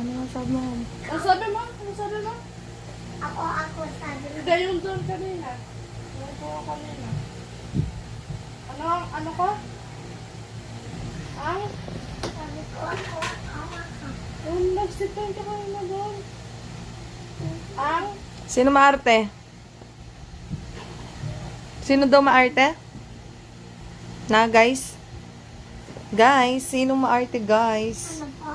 Ano sabi mo? Ano sabi mo? Ano sabi mo? Ako sabi. Hindi, yung doon kanina. Yung po kanina. Ano ko? Ang? Sabi ko ako. Yung nagsipin ka kanina doon. Ang? Sino maarte? Sino daw maarte? Na, guys? Guys, sino maarte, guys? Ano po?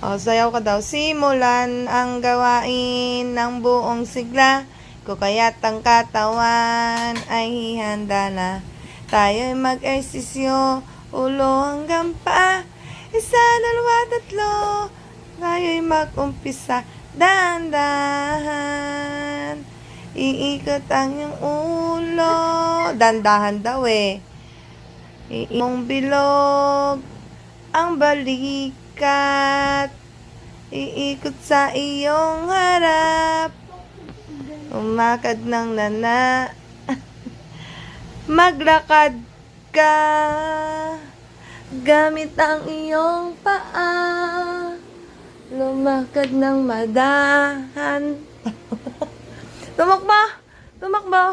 Oh, sayaw ka daw. Simulan ang gawain ng buong sigla. Kung kaya't ang katawan ay hihanda na. Tayo'y mag-ersisyo, ulo hanggang paa. Isa, dalawa, tatlo. Tayo'y mag-umpisa, dahan-dahan. Iikot ang iyong ulo. Dandahan daw eh. Iikong bilog ang balikat. Iikot sa iyong harap. Umakad ng nana. Maglakad ka. Gamit ang iyong paa. Lumakad ng madahan. Tumakbo! Tumakbo!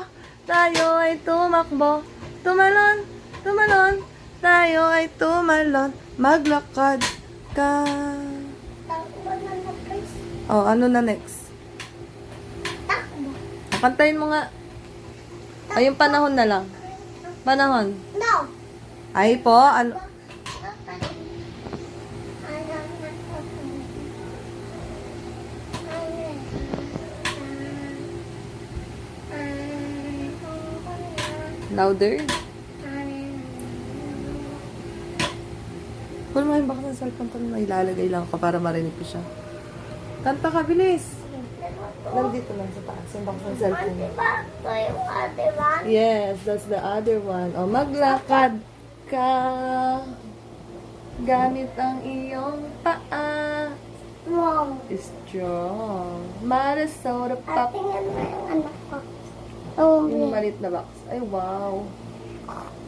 Tayo ay tumakbo. Tumalon! Tumalon! Tayo ay tumalon. Maglakad ka. Takbo na na please. Oh, ano na next? Takbo. Kantayin mo nga. Ay, yung panahon na lang. Panahon. No. Ay po, ano? Louder? Kung mo yung baka ng cellphone ko na ilalagay lang ka para marinig ko siya. Kanta ka, bilis. Nandito lang sa taas. Yung box ng cellphone. Diba? Ito yung other one. Yes, that's the other one. O, maglakad ka. Gamit ang iyong paa. Wow. Strong. Marasoda pop. Tingnan mo yung anak ko. Oh, Yung maliit na box. Ay, wow.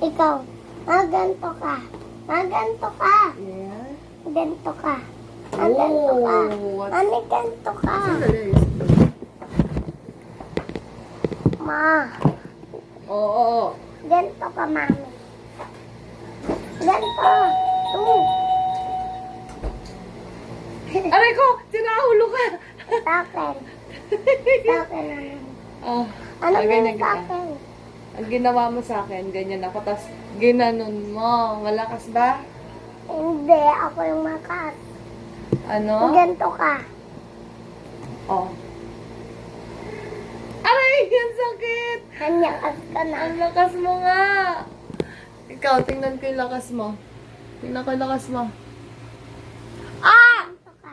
ikaw. Ganto ka. Ganto ka. Yeah. Ganto ka. Ganto ka. what? Ganto ka. Sandali. Ma. Oo. Ganto ka, mami. Ganto. Aray ko! Sinahulo ka! Sa akin. Sa akin naman. Oh, Ano ay, ba ganyan yung sa kita. akin? Ang ginawa mo sa akin, ganyan ako. Tapos, ginanon mo. Malakas ba? Hindi, ako yung makas. Ano? Ganto ka. Oh. Aray! Ang sakit! Hanyakas ka na. Ang lakas mo nga! Ikaw, tingnan ko yung lakas mo. Tingnan ko yung lakas mo. Ganto ka.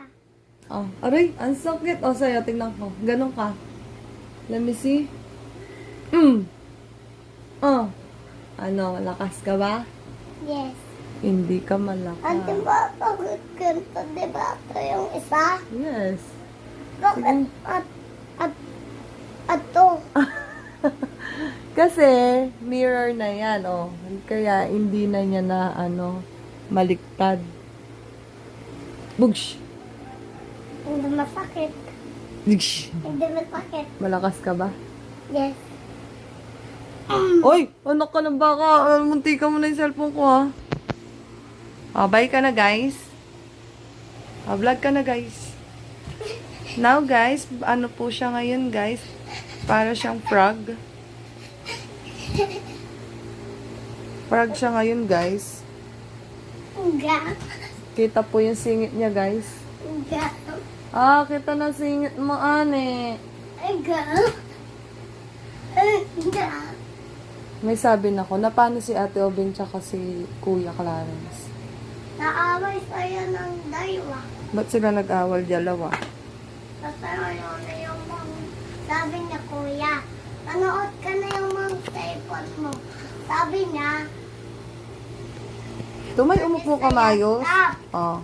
Oh, aray! Ang sakit! Oh, sa'yo, tingnan ko. Ganon ka. Let me see. Oh. Ano, malakas ka ba? Yes. Hindi ka malakas. At diba, bakit ganito, diba? Ito yung isa? Yes. Bakit? At to. Kasi, mirror na yan, oh. Kaya, hindi na niya na, maliktad. Bugsh! Hindi masakit. Bugsh! Hindi masakit. Malakas ka ba? Yes. Oy! Anak ka ng baka. Munti ka mo na yung cellphone ko, ha? Oh, bye ka na, guys. Oh, vlog ka na, guys. Now, guys, ano po siya ngayon, guys? Para siyang frog. Frog siya ngayon, guys. Nga. Kita po yung singit niya, guys. Nga. Ah, kita na singit mo, ane. Nga. Nga. May sabi na ko, na paano si Ate Obing tsaka si Kuya Clarence? Naaway sa'yo ng dalawa. Ba't sila nag-awal dalawa? Kasi ayaw na yung sabi niya, kuya, nanood ka na yung mga cellphone mo. Sabi niya, Tumay, umupo ka, Mayos. stop. Oh.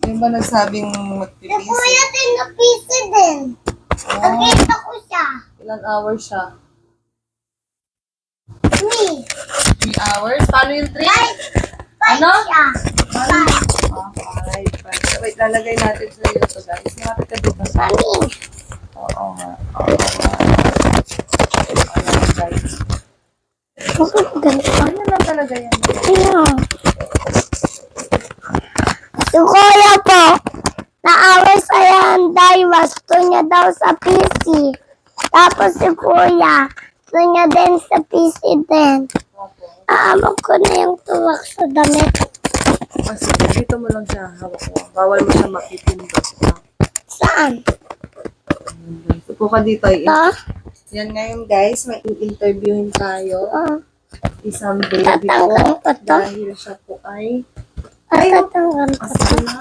Yung ba nagsabing Si magpipisi? kuya tinapisi din. Nakita ko siya. Ilan hours siya? 3. 3 hours? Paano yung 3? Guys, 5 Ano? siya. 5. Ah, 5. Wait, lalagay natin sa iyo to, guys. Malapit ka dito. Mami. Oo nga. Oo nga. Ayan, guys. Ganito. Ano lang talaga yan? Ano? Si Kuya po, naaway sa Hyundai, gusto niya daw sa PC. Tapos si Kuya, gusto niya din sa PC din. Aamok ko na yung tuwak sa damit. Kasi dito mo lang siya hawak mo. Bawal mo siya makitindot. Saan? Supo ka dito. Ito? Yan ngayon, guys. May i-interviewin tayo. Isang baby Tatanggal po. ko to. Dahil siya po ay... Tatanggal ko to. Kasi na.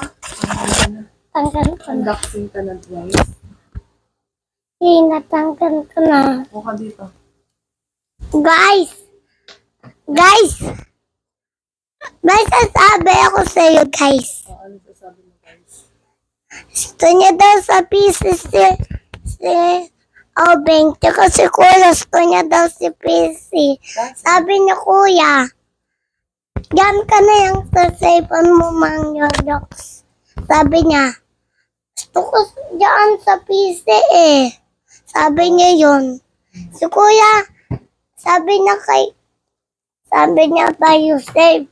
Tanggal ko na. Unboxing ka na, guys. Natanggal ko na. Supo ka dito. Guys! Guys! May sasabi ako sa iyo, guys. Ano sasabi mo, guys? Gusto niya daw sa PC si Obeng. Tsaka si Kuya, gusto niya daw si PC. Sabi niya, Kuya, yan ka na yung sa cellphone mo, Mang Yodox. Sabi niya, gusto ko dyan sa PC eh. Sabi niya yun. Si Kuya, sabi niya by yourself.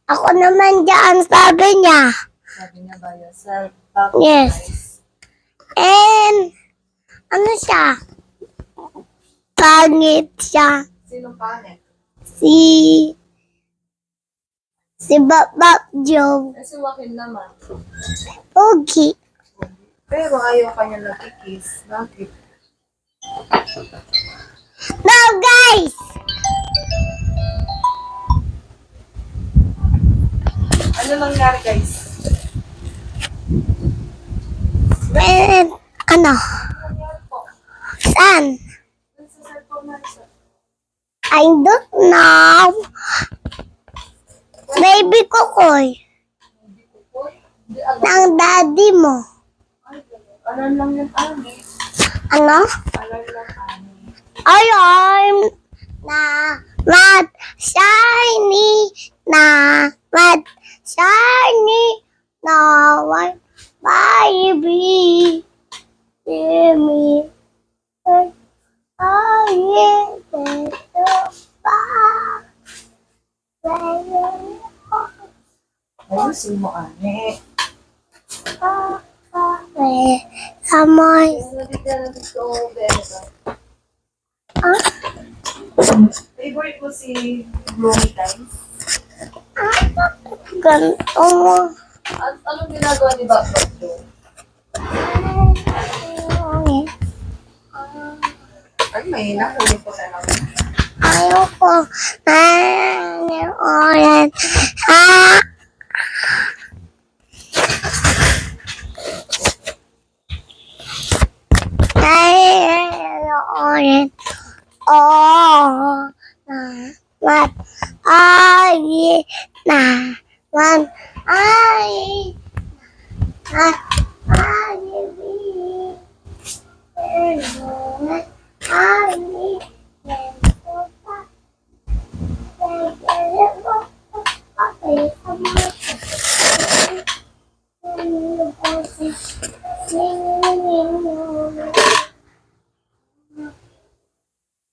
Ako naman dyan, sabi niya. Sabi niya by yourself. Tapos, Yes. guys, And, ano siya? Pangit siya. sino pangit? Si Bap Joe. Si Joaquin naman. Pogi. Pero ayaw ka niya nagkikiss. Bakit? Now, guys! Ano nangyari, guys? When, ano? Saan? Sa cellphone na siya. I don't know. Baby Kokoy. Hindi alam. Ng daddy mo. Alam lang yung ani. Ano? Alam lang ani. Alarm na mat shiny na mat shiny na white baby hear me I am Ayusin mo, ani. Amoy. Favorite mo si Bloomie, guys? Ganito mo. Anong ginagawa ni Baba Joe? Ay, may nahuli ko na lang. Ayoko. Oren. Oren. Oh. Mat. Ay. Na. Man. Ay. Ay.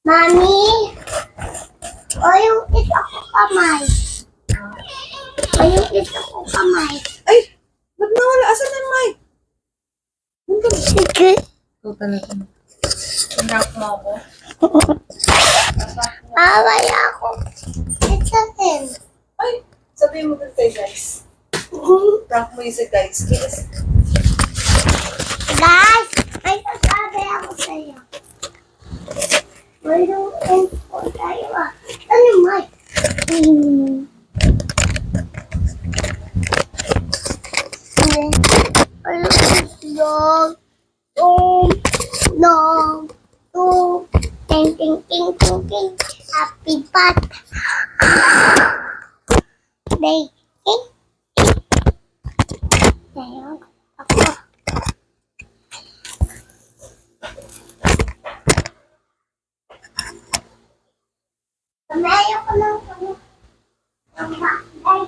Mami, o yung isa ko kamay. O yung isa ko kamay. Ay! Ba't nawala? Asan na yung mic? Sige. Ito talaga. Inak mo ako. Away ako. It's a him. Ay! Sabihin mo dito, guys. Prank mo yung guys. Kiss. Guys, may sasabi ako sa iyo. Mayroong info tayo ah. Ano yung mic? Ting ting ting ting ting. Happy bat. Day. Ayun. Ako. Ayaw ko lang. Ay.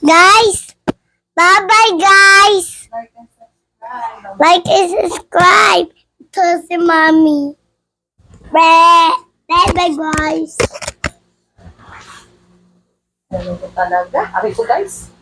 Guys, bye-bye guys. Like and subscribe to si Mommy. Bye-bye guys. Ganun ko talaga. Ari ko guys.